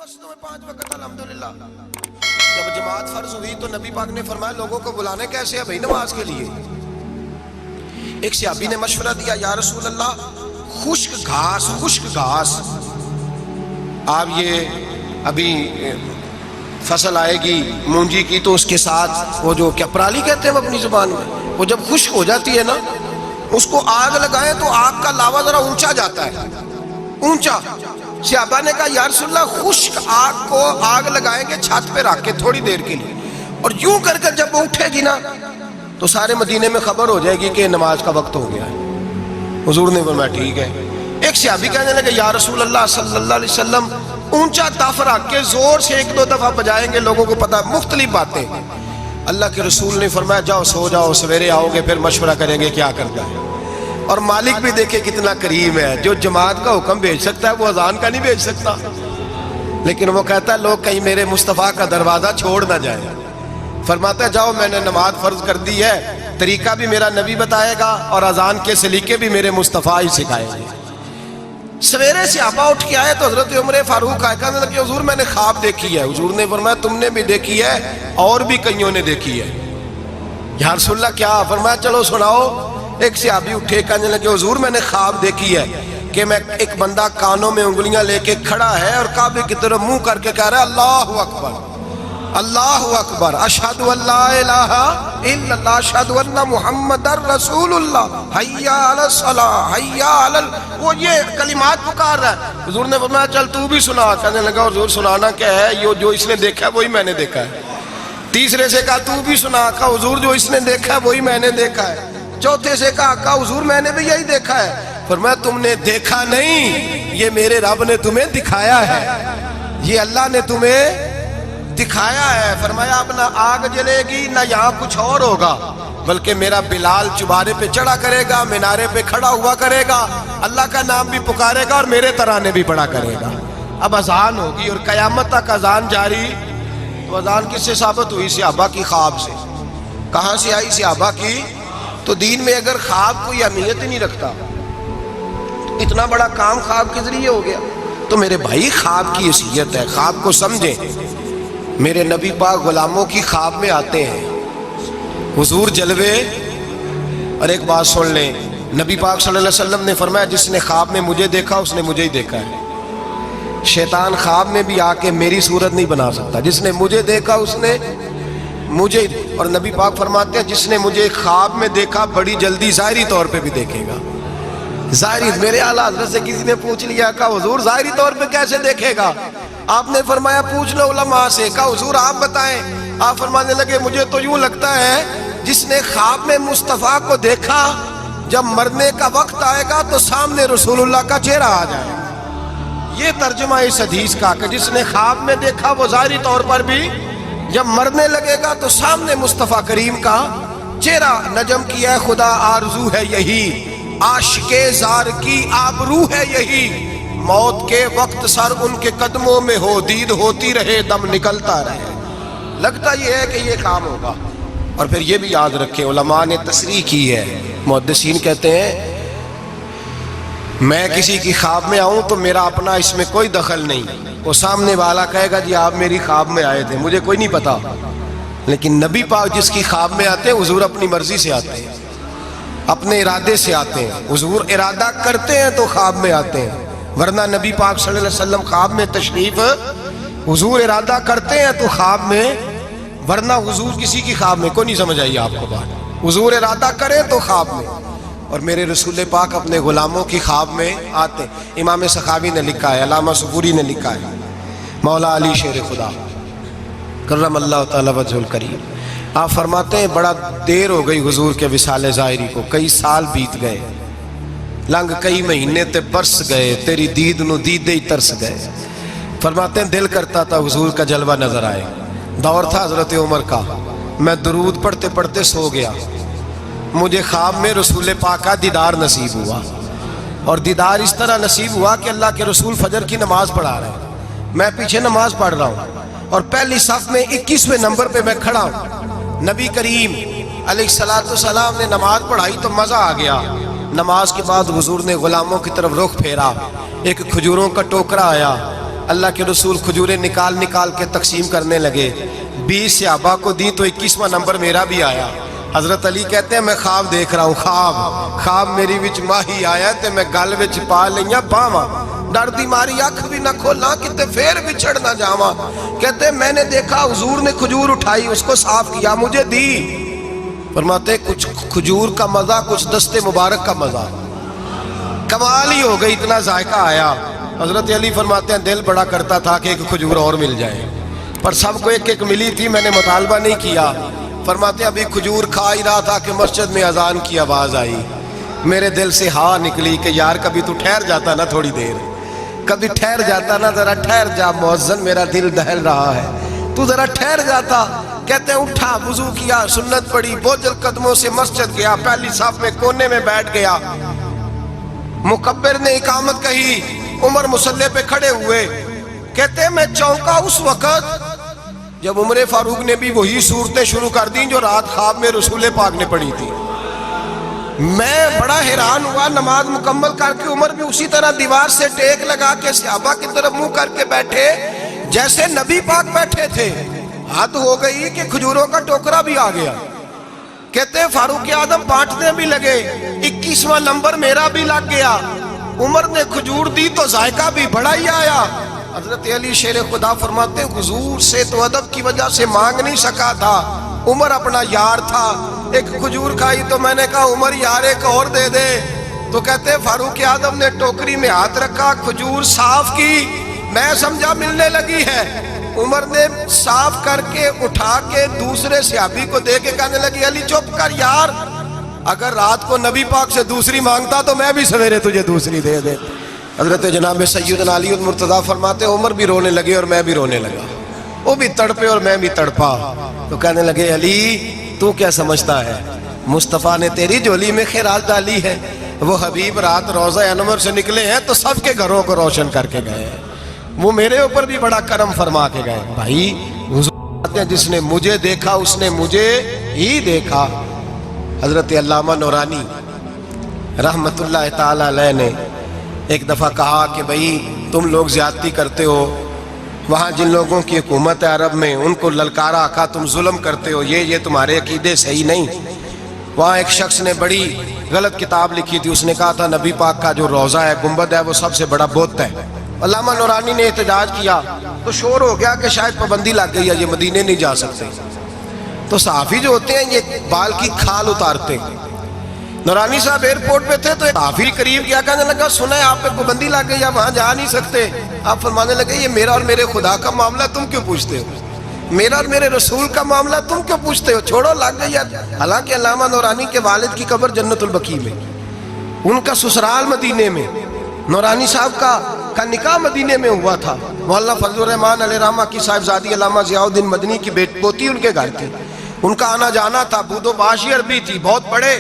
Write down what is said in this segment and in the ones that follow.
مسجدوں میں 5 وقت الحمدللہ. جب جماعت فرض ہوئی تو نبی پاک نے فرمایا لوگوں کو بلانے کیسے ہے بھائی نماز کے لیے. ایک صحابی نے مشورہ دیا یا رسول اللہ خشک گھاس آپ یہ ابھی فصل آئے گی مونجی کی تو اس کے ساتھ وہ جو کیا پرالی کہتے ہیں اپنی زبان میں, وہ جب خشک ہو جاتی ہے نا اس کو آگ لگائیں تو آگ کا لاوا ذرا اونچا جاتا ہے, اونچا. صحابہ نے کہا یا رسول اللہ خشک آگ کو آگ لگائیں گے چھت پہ رکھ کے تھوڑی دیر کے لیے, اور یوں کر کر جب وہ اٹھے گی نا تو سارے مدینے میں خبر ہو جائے گی کہ نماز کا وقت ہو گیا ہے. حضور نے فرمایا ٹھیک ہے. ایک صحابی کہنے لگے یا رسول اللہ صلی اللہ علیہ وسلم اونچا تف رکھ کے زور سے 1-2 دفعہ بجائیں گے لوگوں کو پتا, مختلف باتیں. اللہ کے رسول نے فرمایا جاؤ سو جاؤ, سویرے آؤ گے پھر مشورہ کریں گے کیا کرنا ہے. اور مالک بھی دیکھے کتنا کریم ہے, جو جماعت کا حکم بھیج سکتا ہے وہ اذان کا نہیں بھیج سکتا, لیکن وہ کہتا ہے لوگ کہیں میرے مصطفیٰ کا دروازہ چھوڑ نہ جائے. فرماتا ہے جاؤ میں نے نماز فرض کر دی ہے, طریقہ بھی میرا نبی بتائے گا اور اذان کے سلیقے بھی میرے مصطفیٰ ہی سکھائے گے. سویرے صحابہ اٹھ کے آئے تو حضرت عمر فاروق آئے کہنے لگے حضور میں نے خواب دیکھی ہے. حضور نے فرمایا تم نے بھی دیکھی ہے اور بھی کئیوں نے دیکھی ہے. یا رسول اللہ کیا؟ فرمایا چلو سناؤ. ایک صحابی اٹھے کہنے لگے حضور میں نے خواب دیکھی ہے کہ میں ایک بندہ کانوں میں انگلیاں لے کے کھڑا ہے اور کعبے کی طرف منہ کر کے کہہ رہا ہے اللہ اکبر اللہ اکبر اشہد ان لا الہ الا اللہ اشہد ان محمد رسول اللہ حی علی الصلاۃ حی علی وہ یہ کلمات پکار رہا ہے. حضور نے فرمایا چل تو بھی سنا. کہنے لگا حضور سنانا کیا ہے, یہ جو اس نے دیکھا ہے وہی میں نے دیکھا ہے. تیسرے سے کہا تو بھی سنا. کہا حضور جو اس نے دیکھا ہے وہی میں نے دیکھا ہے. چوتھے سے کہا حضور میں نے بھی یہی دیکھا ہے. فرمایا تم نے دیکھا نہیں, یہ میرے رب نے تمہیں دکھایا ہے, یہ اللہ نے تمہیں دکھایا ہے. فرمایا اب نہ آگ جلے گی نہ یہاں کچھ اور ہوگا, بلکہ میرا بلال چبارے پہ چڑھا کرے گا, مینارے پہ کھڑا ہوا کرے گا, اللہ کا نام بھی پکارے گا اور میرے ترانے بھی پڑھا کرے گا. اب اذان ہوگی اور قیامت تک اذان جاری. تو اذان کس سے ثابت ہوئی؟ صحابہ کی خواب سے. کہاں سے آئی؟ صحابہ کی. تو دین میں اگر خواب کوئی اہمیت ہی نہیں رکھتا, اتنا بڑا کام خواب کے ذریعے ہو گیا, تو میرے بھائی خواب کی حیثیت ہے, خواب کو سمجھیں. میرے نبی پاک غلاموں کی خواب میں آتے ہیں, حضور جلوے. اور ایک بات سن لیں, نبی پاک صلی اللہ علیہ وسلم نے فرمایا جس نے خواب میں مجھے دیکھا اس نے مجھے ہی دیکھا ہے. شیطان خواب میں بھی آ کے میری صورت نہیں بنا سکتا, جس نے مجھے دیکھا اس نے مجھے. اور نبی پاک فرماتے ہیں جس نے مجھے خواب میں دیکھا بڑی جلدی ظاہری طور پہ بھی دیکھے گا. ظاہری, میرے اعلیٰ حضرت سے کسی نے پوچھ لیا کہا حضور ظاہری طور پہ کیسے دیکھے گا؟ آپ نے فرمایا پوچھ لو علماء سے. کہا حضور آپ بتائیں. آپ فرمانے لگے مجھے تو یوں لگتا ہے جس نے خواب میں مصطفیٰ کو دیکھا جب مرنے کا وقت آئے گا تو سامنے رسول اللہ کا چہرہ آ جائے. یہ ترجمہ اس حدیث کا کہ جس نے خواب میں دیکھا وہ ظاہری طور پر بھی جب مرنے لگے گا تو سامنے مصطفیٰ کریم کا چہرہ. نجم کی ہے خدا آرزو ہے یہی, عاشق زار کی آبرو ہے یہی, موت کے وقت سر ان کے قدموں میں ہو, دید ہوتی رہے دم نکلتا رہے. لگتا یہ ہے کہ یہ کام ہوگا. اور پھر یہ بھی یاد رکھیں علماء نے تصریح کی ہے, محدثین کہتے ہیں میں کسی کی خواب میں آؤں تو میرا اپنا اس میں کوئی دخل نہیں. وہ سامنے والا کہے گا جی آپ میری خواب میں آئے تھے, مجھے کوئی نہیں پتا. لیکن نبی پاک جس کی خواب میں آتے ہیں حضور اپنی مرضی سے آتے ہیں, اپنے ارادے سے آتے ہیں. حضور ارادہ کرتے ہیں تو خواب میں آتے ہیں, ورنہ نبی پاک صلی اللہ علیہ وسلم خواب میں تشریف, حضور ارادہ کرتے ہیں تو خواب میں, ورنہ حضور کسی کی خواب میں کوئی نہیں. سمجھ آئیے آپ کو بات, حضور ارادہ کریں تو خواب میں. اور میرے رسول پاک اپنے غلاموں کی خواب میں آتے. امام سخاوی نے لکھا ہے, علامہ صبوری نے لکھا ہے, مولا علی شیر خدا کرم اللہ تعالی وجہ الکریم, آپ فرماتے ہیں بڑا دیر ہو گئی حضور کے وصال ظاہری کو, کئی سال بیت گئے, لنگ کئی مہینے تے برس گئے, تیری دید نو دیدے ہی ترس گئے. فرماتے ہیں دل کرتا تھا حضور کا جلوہ نظر آئے. دور تھا حضرت عمر کا, میں درود پڑھتے پڑھتے سو گیا, مجھے خواب میں رسول پاک کا دیدار نصیب ہوا. اور دیدار اس طرح نصیب ہوا کہ اللہ کے رسول فجر کی نماز پڑھا رہے ہیں, میں پیچھے نماز پڑھ رہا ہوں اور پہلی صف میں 21ویں نمبر پہ میں کھڑا ہوں. نبی کریم علیہ السلام نے نماز پڑھائی تو مزہ آ گیا. نماز کے بعد حضور نے غلاموں کی طرف رخ پھیرا, ایک کھجوروں کا ٹوکرا آیا, اللہ کے رسول کھجوریں نکال نکال کے تقسیم کرنے لگے. 20 صحابہ کو دی تو 21واں نمبر میرا بھی آیا. حضرت علی کہتے ہیں میں خواب دیکھ رہا ہوں, خواب میری وچ ماہی آیا تے میں گل وچ پا لئیاں باواں, ڈر دی ماری اکھ بھی نہ کھولا کتے پھر بچھڑ نہ جاواں. کہتے ہیں میں نے دیکھا حضور نے کھجور اٹھائی, اس کو صاف کیا, مجھے دی. فرماتے کچھ کھجور کا مزہ, کچھ دست مبارک کا مزہ, کمال ہی ہو گئی, اتنا ذائقہ آیا. حضرت علی فرماتے ہیں دل بڑا کرتا تھا کہ ایک کھجور اور مل جائے, پر سب کو ایک ایک ملی تھی, میں نے مطالبہ نہیں کیا. فرماتے ابھی کھجور کھا ہی رہا تھا کہ مسجد میں اذان کی آواز آئی. میرے دل سے ہاں نکلی کہ یار کبھی تو ٹھہر جاتا نا, تھوڑی دیر کبھی ٹھہر جاتا نا, ذرا ٹھہر جا مؤذن, میرا دل دہل رہا ہے, تو ذرا ٹھہر جاتا. کہتے ہیں اٹھا, وضو کیا, سنت پڑھی, بوجھل قدموں سے مسجد گیا, پہلی صف میں کونے میں بیٹھ گیا. مکبر نے اقامت کہی, عمر مصلی پہ کھڑے ہوئے. کہتے ہیں میں چونکا اس وقت جب عمر فاروق نے بھی وہی صورتیں شروع کر دیں جو رات خواب میں رسول پاک نے پڑھی تھی. میں بڑا حیران ہوا, نماز مکمل کر کے عمر بھی اسی طرح دیوار سے ٹیک لگا کے صحابہ کی طرف منہ کر کے بیٹھے جیسے نبی پاک بیٹھے تھے. حد ہو گئی کہ کھجوروں کا ٹوکرا بھی آ گیا. کہتے ہیں فاروق اعظم بانٹنے بھی لگے, 21واں نمبر میرا بھی لگ گیا. عمر نے کھجور دی تو ذائقہ بھی بڑا ہی آیا. حضرت علی شیر خدا فرماتے حضور سے تو ادب کی وجہ سے مانگ نہیں سکا تھا, عمر اپنا یار تھا. ایک کھجور کھائی تو میں نے کہا عمر یار ایک اور دے دے. تو کہتے فاروق اعظم نے ٹوکری میں ہاتھ رکھا, کھجور صاف کی, میں سمجھا ملنے لگی ہے. عمر نے صاف کر کے اٹھا کے دوسرے صحابی کو دے کے کہنے لگی علی چپ کر یار, اگر رات کو نبی پاک سے دوسری مانگتا تو میں بھی سویرے تجھے دوسری دے دے. حضرت جناب سیدنا علی المرتضیٰ فرماتے عمر بھی رونے لگے اور میں بھی رونے لگا, وہ بھی تڑپے اور میں بھی تڑپا. تو کہنے لگے علی تو کیا سمجھتا ہے, مصطفیٰ نے تیری جولی میں خیرات ڈالی ہے. وہ حبیب رات روضہ انور سے نکلے ہیں تو سب کے گھروں کو روشن کر کے گئے ہیں, وہ میرے اوپر بھی بڑا کرم فرما کے گئے. بھائی حضور جس نے مجھے دیکھا اس نے مجھے ہی دیکھا. حضرت علامہ نورانی رحمت اللہ تعالی علیہ نے ایک دفعہ کہا کہ بھئی تم لوگ زیادتی کرتے ہو, وہاں جن لوگوں کی حکومت ہے عرب میں ان کو للکارا کہا تم ظلم کرتے ہو, یہ تمہارے عقیدے صحیح نہیں. وہاں ایک شخص نے بڑی غلط کتاب لکھی تھی, اس نے کہا تھا نبی پاک کا جو روضہ ہے گنبد ہے وہ سب سے بڑا بت ہے. علامہ نورانی نے احتجاج کیا تو شور ہو گیا کہ شاید پابندی لگ گئی ہے, یہ مدینے نہیں جا سکتے. تو صحافی جو ہوتے ہیں یہ بال کی کھال اتارتے. نورانی صاحب ایئرپورٹ پہ تھے تو صحافی قریب کیا, کہنے لگا سنا ہے آپ پہ پابندی لگ گئی ہے, وہاں جا نہیں سکتے. آپ فرمانے لگے یہ میرا اور میرے خدا کا معاملہ تم کیوں پوچھتے ہو, میرا اور میرے رسول کا معاملہ تم کیوں پوچھتے ہو, چھوڑو لگ گئی ہے. حالانکہ علامہ نورانی کے والد کی قبر جنت البقیع میں, ان کا سسرال مدینے میں, نورانی صاحب کا نکاح مدینے میں ہوا تھا. مولانا فضل الرحمان علیہ رحمہ کی صاحبزادی علامہ ضیاء الدین مدنی کی پوتی ان کے گھر تھی, ان کا آنا جانا تھا. بود و باشی عربی تھی, بہت بڑے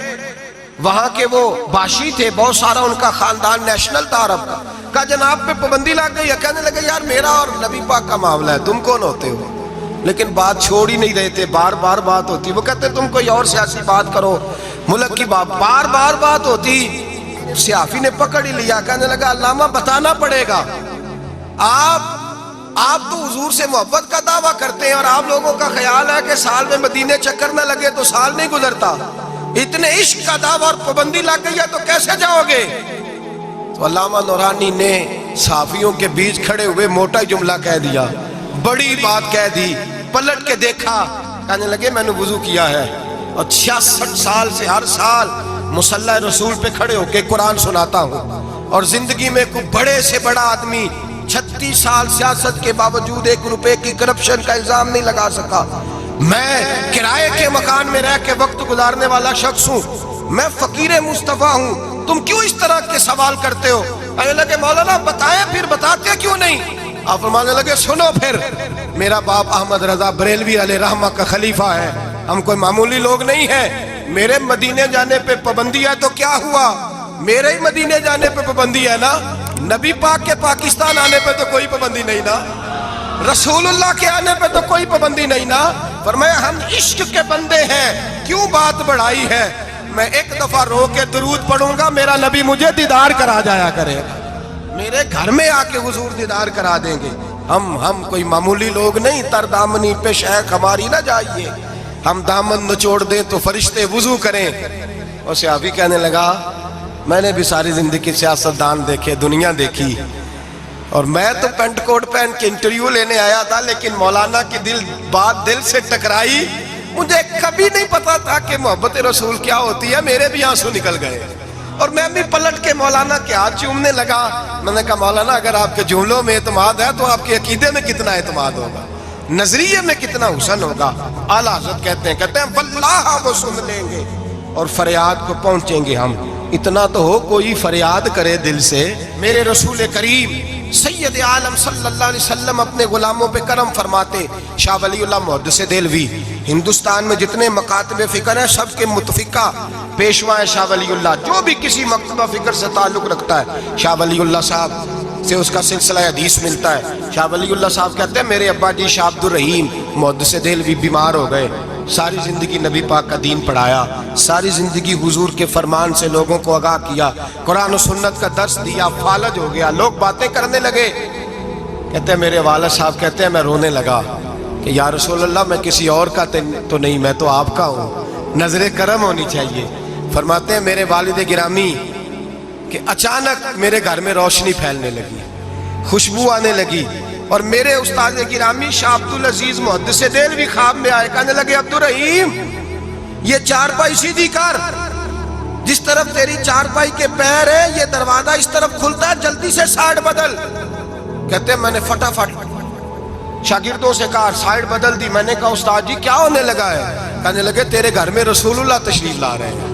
وہاں کے وہ باشی تھے, بہت سارا ان کا خاندان نیشنل تھا عرب کا. کہا جناب پہ پابندی لگ گئی ہے. کہنے لگے یار میرا اور نبی پاک کا معاملہ ہے, تم کون ہوتے ہو. لیکن بات چھوڑ ہی نہیں رہے تھے, بار بار بات ہوتی. وہ کہتے تم کوئی اور سیاسی بات کرو, ملک کی بات, بار بار بات ہوتی. صحافی نے پکڑ ہی لیا, کہنے لگا علامہ بتانا پڑے گا, آپ تو حضور سے محبت کا دعویٰ کرتے ہیں اور آپ لوگوں کا خیال ہے کہ سال میں مدینے چکر نہ لگے تو سال نہیں گزرتا. اتنے عشق کا دعویٰ اور پابندی لگ گئی ہے تو کیسے جاؤ گے. تو علامہ نورانی نے صحافیوں کے بیچ کھڑے ہوئے موٹا جملہ کہہ دیا, بڑی بات کہہ دی. پلٹ کے دیکھا, کہنے لگے میں نے وضو کیا ہے اور 66 سال سے ہر سال مصلی رسول پہ کھڑے ہو کے قرآن سناتا ہوں, اور زندگی میں کوئی بڑے سے بڑا آدمی 36 سال سیاست کے باوجود 1 روپے کی کرپشن کا الزام نہیں لگا سکا. میں کرائے کے مکان میں رہ کے وقت گزارنے والا شخص ہوں, میں فقیر مصطفیٰ ہوں, تم کیوں اس طرح کے سوال کرتے ہو. کہنے لگے مولانا بتائیں, پھر بتاتے کیوں نہیں. آپ فرمانے لگے سنو, پھر میرا باپ احمد رضا بریلوی علیہ رحمہ کا خلیفہ ہے, ہم کوئی معمولی لوگ نہیں ہیں. میرے مدینے جانے پہ پابندی ہے تو کیا ہوا, میرے ہی مدینے جانے پہ پابندی ہے نا, نبی پاک کے پاکستان آنے پہ تو کوئی پابندی نہیں نا, رسول اللہ کے آنے پہ تو کوئی پابندی نہیں نا. فرمایا ہم عشق کے بندے ہیں, کیوں بات بڑھائی ہے. میں ایک دفعہ رو کے درود پڑھوں گا, میرا نبی مجھے دیدار کرا جایا کرے. میرے گھر میں آ کے حضور دیدار کرا دیں گے. ہم کوئی معمولی لوگ نہیں. تر دامنی پہ شیخ ہماری نہ جائیے, ہم دامن نچوڑ دیں تو فرشتے وضو کریں. اور صحابی کہنے لگا میں نے بھی ساری زندگی سیاستدان دیکھے, دنیا دیکھی, اور میں تو پینٹ کوٹ پہن کے انٹرویو لینے آیا تھا, لیکن مولانا کی بات دل سے ٹکرائی. مجھے کبھی نہیں پتا تھا کہ محبت رسول کیا ہوتی ہے. میرے بھی آنسو نکل گئے اور میں بھی پلٹ کے مولانا کے ہاتھ چومنے لگا. میں نے کہا مولانا اگر آپ کے جملوں میں اعتماد ہے تو آپ کے عقیدے میں کتنا اعتماد ہوگا, نظریے میں کتنا حسن ہوگا. اعلیٰ حضرت کہتے ہیں واللہ وہ سن لیں گے اور فریاد کو پہنچیں گے ہم. اتنا تو ہو کوئی فریاد کرے دل سے. میرے رسول کریم سید عالم صلی اللہ علیہ وسلم اپنے غلاموں پہ کرم فرماتے. شاہ ولی اللہ محدث دہلوی ہندوستان میں جتنے مکاتب فکر ہیں سب کے متفقہ پیشوا ہیں شاہ ولی اللہ. جو بھی کسی مکتبہ فکر سے تعلق رکھتا ہے شاہ ولی اللہ صاحب سے اس کا سلسلہ حدیث ملتا ہے. شاہ ولی اللہ صاحب کہتے ہیں میرے ابا جی شاہ عبد الرحیم محدث دہلوی بیمار ہو گئے. ساری زندگی نبی پاک کا دین پڑھایا, ساری زندگی حضور کے فرمان سے لوگوں کو آگاہ کیا, قرآن و سنت کا درس دیا, فالج ہو گیا, لوگ باتیں کرنے لگے. کہتے ہیں میرے والد صاحب کہتے ہیں میں رونے لگا کہ یا رسول اللہ میں کسی اور کا تو نہیں, میں تو آپ کا ہوں, نظر کرم ہونی چاہیے. فرماتے ہیں میرے والد گرامی کہ اچانک میرے گھر میں روشنی پھیلنے لگی, خوشبو آنے لگی, اور میرے استاد گرامی شاہ عبدالعزیز محدث دہلوی خواب میں آئے. کہنے لگے عبد الرحیم یہ چارپائی سیدھی کر, جس طرف تیری چارپائی کے پیر ہے یہ دروازہ اس طرف کھلتا ہے, جلدی سے سائیڈ بدل. کہتے ہیں میں نے فٹافٹ شاگردوں سے کہا سائیڈ بدل دی. میں نے کہا استاد جی کیا ہونے لگا ہے؟ کہنے لگے تیرے گھر میں رسول اللہ تشریف لا رہے ہیں,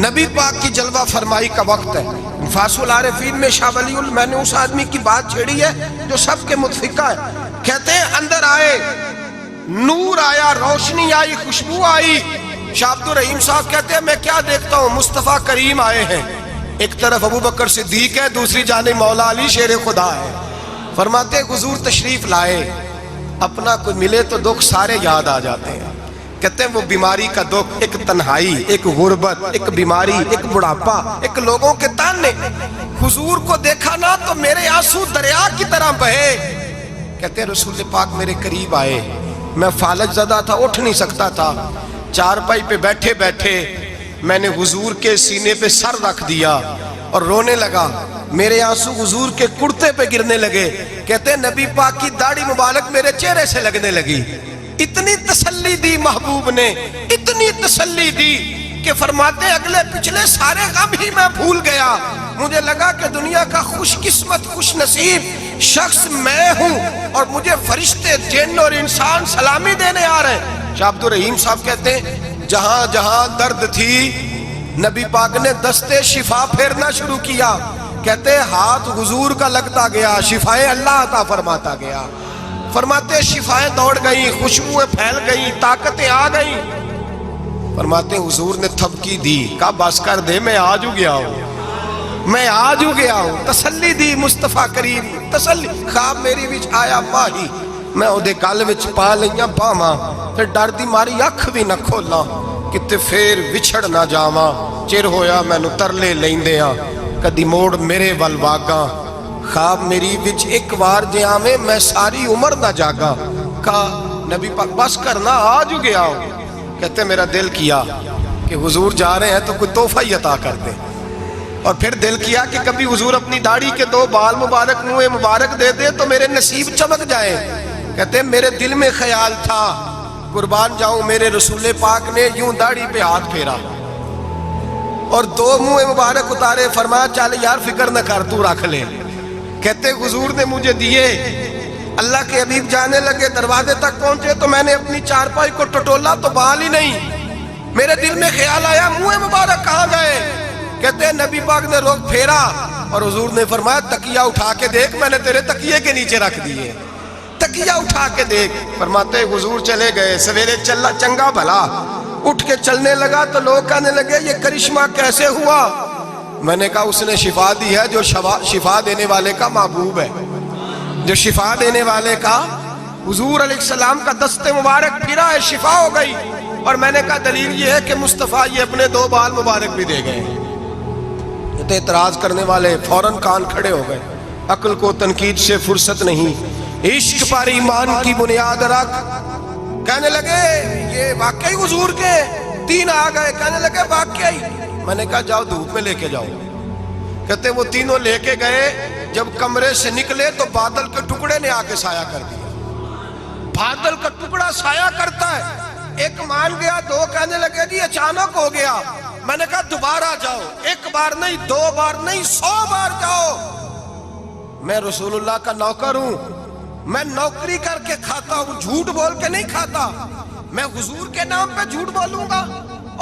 نبی پاک کی جلوہ فرمائی کا وقت ہے. انفاس العارفین میں شاہ ولی اللہ میں نے اس آدمی کی بات چھیڑی ہے جو سب کے متفقہ ہے. کہتے ہیں اندر آئے, نور آیا, روشنی آئی, خوشبو آئی. شاہ عبد الرحیم صاحب کہتے ہیں میں کیا دیکھتا ہوں, مصطفیٰ کریم آئے ہیں, ایک طرف ابو بکر صدیق ہے, دوسری جانب مولا علی شیر خدا ہے. فرماتے حضور تشریف لائے, اپنا کوئی ملے تو دکھ سارے یاد آ جاتے ہیں. کہتے ہیں وہ بیماری کا دکھ, ایک تنہائی, ایک غربت, ایک بیماری, ایک بڑھاپا, ایک لوگوں کے تانے. حضور کو دیکھا نا تو میرے آنسو دریا کی طرح بہے. کہتے ہیں رسول پاک میرے قریب آئے, میں فالج زدہ تھا, اٹھ نہیں سکتا تھا. چارپائی پہ بیٹھے بیٹھے میں نے حضور کے سینے پہ سر رکھ دیا اور رونے لگا. میرے آنسو حضور کے کرتے پہ گرنے لگے. کہتے ہیں نبی پاک کی داڑھی مبارک میرے چہرے سے لگنے لگی. اتنی تسلی دی محبوب نے, اتنی تسلی دی کہ فرماتے اگلے پچھلے سارے غم ہی میں بھول گیا. مجھے لگا کہ دنیا کا خوش قسمت خوش نصیب شخص میں ہوں اور مجھے فرشتے جن اور انسان سلامی دینے آ رہے ہیں. شاہ عبد الرحیم صاحب کہتے ہیں جہاں جہاں درد تھی نبی پاک نے دستے شفا پھیرنا شروع کیا. کہتے ہیں ہاتھ حضور کا لگتا گیا, شفائیں اللہ عطا فرماتا گیا. فرماتے شفائیں دوڑ گئیں, خوشبوئیں پھیل گئیں, طاقتیں آ گئیں. فرماتے حضور نے تھپکی دی, کہا بس کر دے, میں آج ہو گیا ہوں, میں آج ہو گیا ہوں. تسلی دی مصطفیٰ کریم, تسلی. خواب میری وچ آیا ماہی, میں اودے گل وچ پا لئیاں باواں, پھر ڈر دی ماری اکھ بھی نہ کھولاں, کتے پھر وچھڑ نہ جاواں. چر ہویا مینوں ترلے لیندیاں, کدی موڑ میرے ول واگاں. خواب میری وچ ایک وار جے آویں میں ساری عمر نہ جاگا. کہا نبی پاک بس کرنا, آج ہو گیا ہوں. کہتے میرا دل کیا کہ حضور جا رہے ہیں تو کوئی تحفہ ہی عطا کر دیں. اور پھر دل کیا کہ کبھی حضور اپنی داڑھی کے 2 بال مبارک منہ مبارک دے دے تو میرے نصیب چمک جائے. کہتے میرے دل میں خیال تھا, قربان جاؤں میرے رسول پاک نے یوں داڑھی پہ ہاتھ پھیرا اور 2 منہ مبارک اتارے. فرمایا چل یار فکر نہ کر, تو رکھ لے. کہتے حضور نے مجھے دیے. اللہ کے حبیب جانے لگے, دروازے تک پہنچے تو میں نے اپنی چارپائی کو ٹٹولا تو بال ہی نہیں. میرے دل میں خیال آیا منہ مبارک کہاں گئے. کہتے ہیں نبی پاک نے رخ پھیرا اور حضور نے فرمایا تکیہ اٹھا کے دیکھ, میں نے تیرے تکیے کے نیچے رکھ دیے, تکیہ اٹھا کے دیکھ. فرماتے حضور چلے گئے. سویرے چنگا بھلا اٹھ کے چلنے لگا تو لوگ کہنے لگے یہ کرشمہ کیسے ہوا. میں نے کہا اس نے شفا دی ہے, جو شفا دینے والے کا محبوب ہے, جو شفا دینے والے کا حضور علیہ السلام کا دست مبارک پھرا ہے, شفا ہو گئی. اور میں نے کہا دلیل یہ ہے کہ مصطفیٰ یہ اپنے 2 بال مبارک بھی دے گئے. یہ تو اعتراض کرنے والے فوراً کان کھڑے ہو گئے. عقل کو تنقید سے فرصت نہیں, عشق پر ایمان کی بنیاد رکھ. کہنے لگے یہ واقعی حضور کے 3 آ گئے. کہنے لگے واقعی. میں نے کہا جاؤ دھوپ میں لے کے جاؤ. کہتے وہ تینوں لے کے گئے. جب کمرے سے نکلے تو بادل کے ٹکڑے نے آ کے سایہ کر دیا. بادل کا ٹکڑا سایہ کرتا ہے. ایک مان گیا, 2 کہنے لگے جی اچانک ہو گیا. میں نے کہا دوبارہ جاؤ, 1 بار نہیں 2 بار نہیں 100 بار جاؤ. میں رسول اللہ کا نوکر ہوں, میں نوکری کر کے کھاتا ہوں, جھوٹ بول کے نہیں کھاتا. میں حضور کے نام پہ جھوٹ بولوں گا؟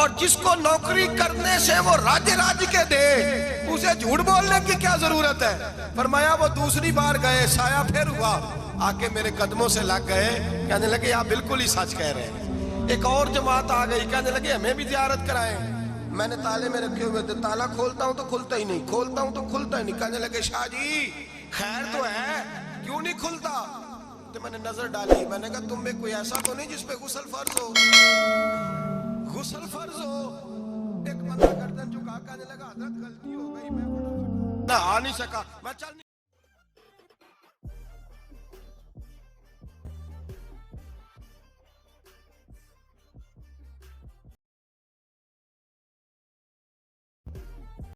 اور جس کو نوکری کرنے سے وہ راج کے دے, اسے جھوٹ بولنے کی کیا ضرورت ہے؟ فرمایا وہ دوسری بار گئے, سایہ پھر ہوا, آ کے میرے قدموں سے لگ گئے. کہنے لگے آپ بالکل ہی سچ کہہ رہے ہیں. ایک اور جماعت آ گئی, کہنے لگے ہمیں بھی زیارت کرائیں. میں نے تالے میں رکھے ہوئے تھے, تالا کھولتا ہوں تو کھلتا ہی نہیں, کھولتا ہوں تو کھلتا ہی نہیں. کہنے لگے شاہ جی خیر تو ہے, کیوں نہیں کھلتا؟ تو میں نے نظر ڈالی. میں نے کہا تم میں کوئی ایسا تو نہیں جس پہ غسل فرض ہو؟ غسل فرض ہو. ایک بندہ گردن جھکا, کہنے لگا حضرت غلطی ہو گئی, میں نہ آ نہیں سکا, میں چل